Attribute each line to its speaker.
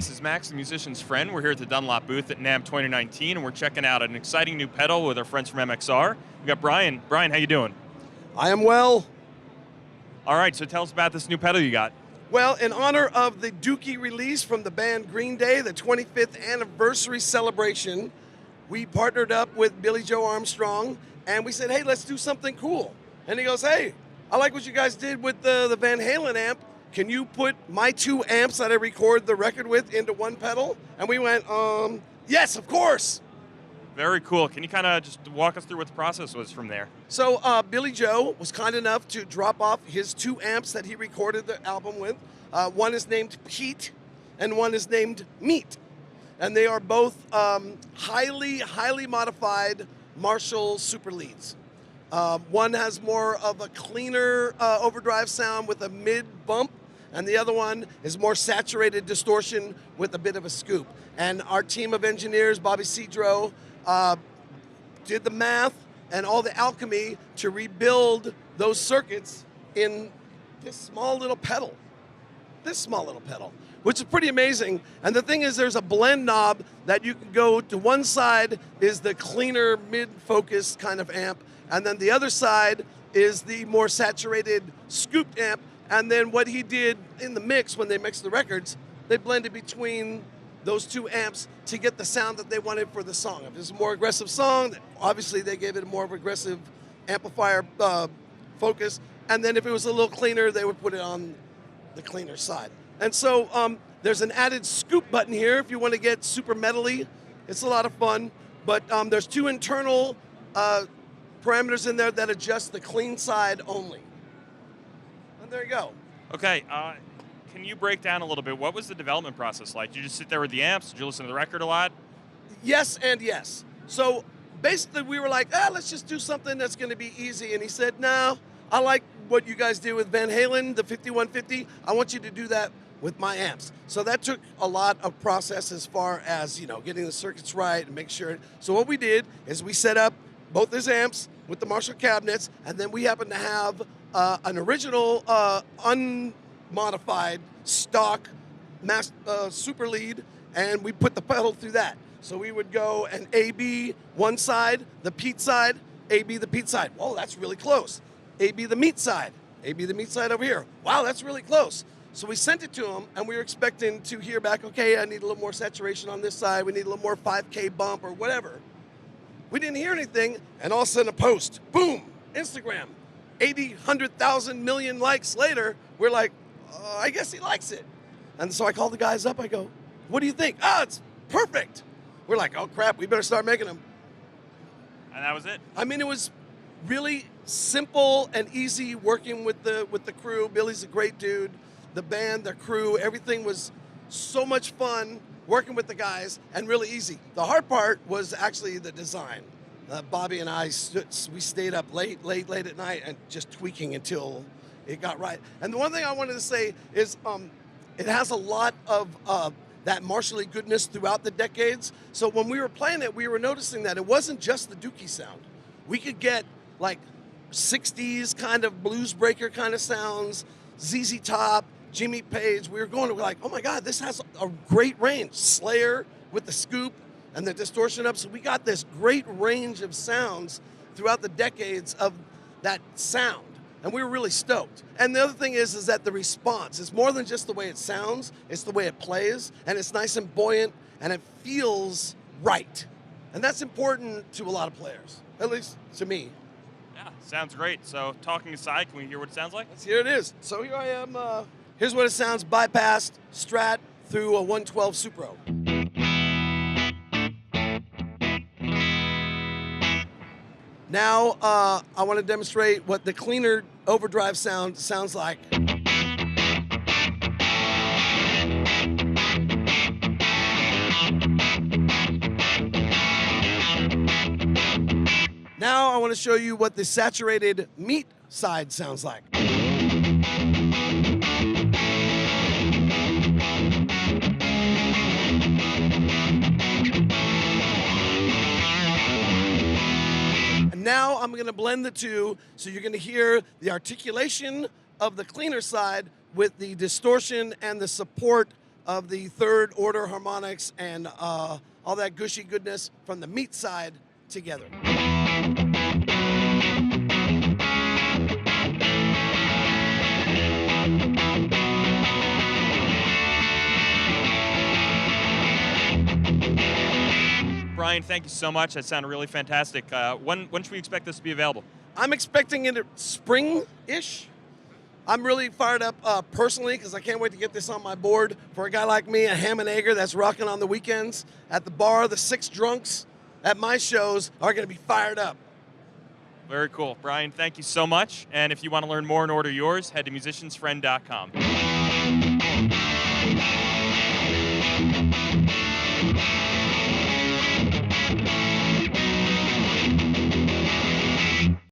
Speaker 1: this is Max, the musician's friend. We're here at the Dunlop booth at NAMM 2019, and we're checking out an exciting new pedal with our friends from MXR. We got Brian. Brian, how you doing?
Speaker 2: I am well.
Speaker 1: All right, so tell us about this new pedal you got.
Speaker 2: Well, in honor of the Dookie release from the band Green Day, the 25th anniversary celebration, we partnered up with Billie Joe Armstrong, and we said, hey, let's do something cool. And he goes, hey, I like what you guys did with the Van Halen amp. Can you put my two amps that I record the record with into one pedal? And we went, yes, of course.
Speaker 1: Very cool. Can you kind of just walk us through what the process was from there?
Speaker 2: So Billie Joe was kind enough to drop off his two amps that he recorded the album with. One is named Pete, and one is named Meat. And they are both highly modified Marshall Super Leads. One has more of a cleaner overdrive sound with a mid bump, and the other one is more saturated distortion with a bit of a scoop. And our team of engineers, Bobby Cedro, did the math and all the alchemy to rebuild those circuits in this small little pedal. Which is pretty amazing. And the thing is, there's a blend knob that you can go to. One side is the cleaner mid-focused kind of amp, and then the other side is the more saturated scooped amp. And then what he did in the mix, when they mixed the records, they blended between those two amps to get the sound that they wanted for the song. If it's a more aggressive song, obviously they gave it a more of aggressive amplifier focus. And then if it was a little cleaner, they would put it on the cleaner side. And so there's an added scoop button here if you want to get super metally. It's a lot of fun. But there's two internal parameters in there that adjust the clean side only. And there you go.
Speaker 1: Okay, can you break down a little bit? What was the development process like? Did you just sit there with the amps? Did you listen to the record a lot?
Speaker 2: Yes and yes. So basically we were like, let's just do something that's going to be easy. And he said, no, I like what you guys did with Van Halen, the 5150. I want you to do that with my amps. So that took a lot of process as far as, getting the circuits right and make sure. So what we did is we set up both his amps with the Marshall cabinets, and then we happened to have an original unmodified stock super lead, and we put the pedal through that. So we would go and AB one side, the Pete side, AB the Pete side. Whoa, that's really close. AB the Meat side, AB the Meat side over here. Wow, that's really close. So we sent it to him, and we were expecting to hear back, okay, I need a little more saturation on this side, we need a little more 5K bump or whatever. We didn't hear anything, and all of a sudden a post, boom, Instagram. 80, 100,000 million likes later, we're like, I guess he likes it. And so I called the guys up, I go, what do you think? It's perfect. We're like, oh crap, we better start making them.
Speaker 1: And that was it?
Speaker 2: I mean, it was really simple and easy working with the crew. Billy's a great dude. The band, the crew, everything was so much fun working with the guys and really easy. The hard part was actually the design. Bobby and I, we stayed up late at night and just tweaking until it got right. And the one thing I wanted to say is it has a lot of that Marshall-y goodness throughout the decades. So when we were playing it, we were noticing that it wasn't just the Dookie sound. We could get like 60s kind of blues breaker kind of sounds, ZZ Top, Jimmy Page. We were going to like, oh my God, this has a great range. Slayer with the scoop and the distortion up. So we got this great range of sounds throughout the decades of that sound. And we were really stoked. And the other thing is that the response is more than just the way it sounds, it's the way it plays, and it's nice and buoyant, and it feels right. And that's important to a lot of players, at least to me.
Speaker 1: Yeah, sounds great. So talking aside, can we hear what it sounds like?
Speaker 2: Here it is. So here I am. Here's what it sounds bypassed Strat through a 112 Supro. Now I want to demonstrate what the cleaner overdrive sound sounds like. Now I want to show you what the saturated Meat side sounds like. And now I'm going to blend the two, so you're going to hear the articulation of the cleaner side with the distortion and the support of the third order harmonics and all that gushy goodness from the meat side together.
Speaker 1: Brian, thank you so much. That sounded really fantastic. When should we expect this to be available?
Speaker 2: I'm expecting it spring-ish. I'm really fired up personally because I can't wait to get this on my board. For a guy like me, a ham and egger that's rocking on the weekends at the bar, the 6 drunks at my shows are going to be fired up.
Speaker 1: Very cool. Brian, thank you so much. And if you want to learn more and order yours, head to musiciansfriend.com.